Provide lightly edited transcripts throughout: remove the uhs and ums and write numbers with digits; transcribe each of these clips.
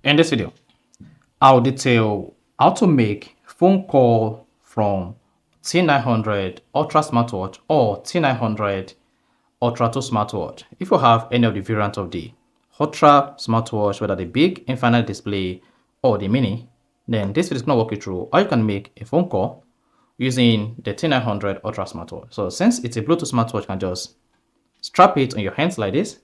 In this video, I'll detail how to make phone call from T900 Ultra Smartwatch or T900 Ultra 2 Smartwatch. If you have any of the variants of the Ultra Smartwatch, whether the big infinite display or the mini, then this video is going to walk you through how you can make a phone call using the T900 Ultra Smartwatch. So since it's a Bluetooth smartwatch, you can just strap it on your hands like this.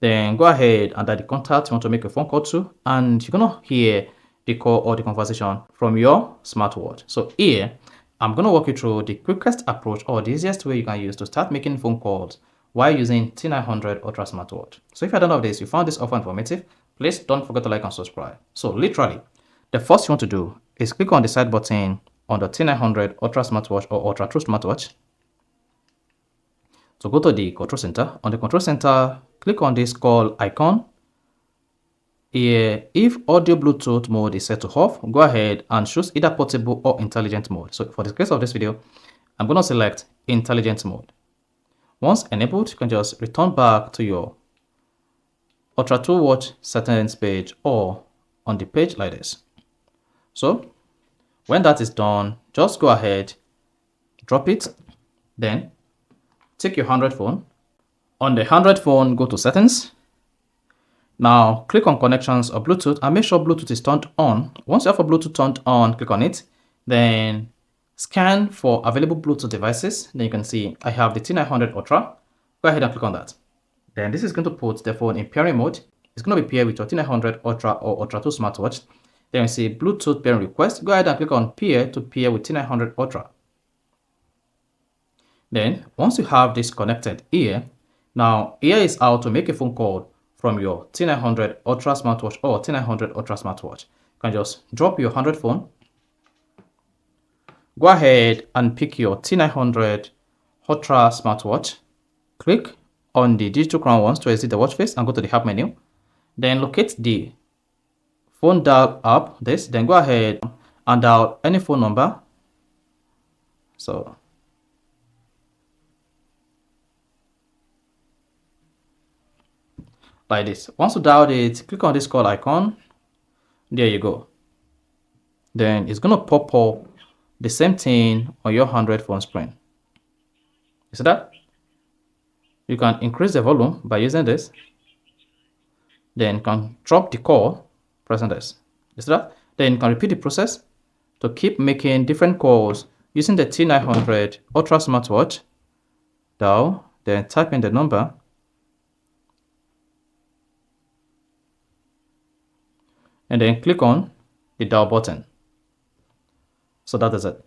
Then go ahead and add the contact you want to make a phone call to, and you're gonna hear the call or the conversation from your smartwatch. So here, I'm gonna walk you through the quickest approach or the easiest way you can use to start making phone calls while using T900 Ultra Smartwatch. So if you don't know this, you found this offer informative, please don't forget to like and subscribe. So literally, the first you want to do is click on the side button on the T900 Ultra Smartwatch or Ultra 2 Smartwatch. So go to the control center. On the control center, click on this call icon. Here, if audio Bluetooth mode is set to off, go ahead and choose either portable or intelligent mode. So for the case of this video, I'm going to select intelligent mode. Once enabled, you can just return back to your Ultra 2 watch settings page or on the page like this. So when that is done, just go ahead, drop it, then take your Android phone. On the Android phone, go to settings. Now click on connections or Bluetooth and make sure Bluetooth is turned on. Once you have a Bluetooth turned on, click on it. Then scan for available Bluetooth devices. Then you can see I have the T900 Ultra. Go ahead and click on that. Then this is going to put the phone in pairing mode. It's going to be paired with your T900 Ultra or Ultra 2 smartwatch. Then you see Bluetooth pairing request. Go ahead and click on pair to pair with T900 Ultra. Then once you have this connected here, now here is how to make a phone call from your T900 Ultra Smartwatch or T900 Ultra Smartwatch. You can just drop your Android phone, go ahead and pick your T900 Ultra Smartwatch, click on the digital crown once to exit the watch face and go to the app menu. Then locate the phone dial app, then go ahead and dial any phone number. So like this. Once you dial it, click on this call icon. There you go. Then it's gonna pop up the same thing on your Android phone screen. You see that? You can increase the volume by using this. Then you can drop the call, pressing this. You see that? Then you can repeat the process to keep making different calls using the T900 Ultra Smartwatch. Dial, then type in the number. And then click on the dial button. So that is it.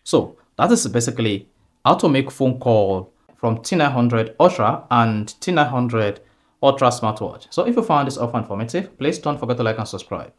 So that is basically how to make phone call from T900 Ultra and T900 Ultra Smartwatch. So if you found this offer informative, please don't forget to like and subscribe.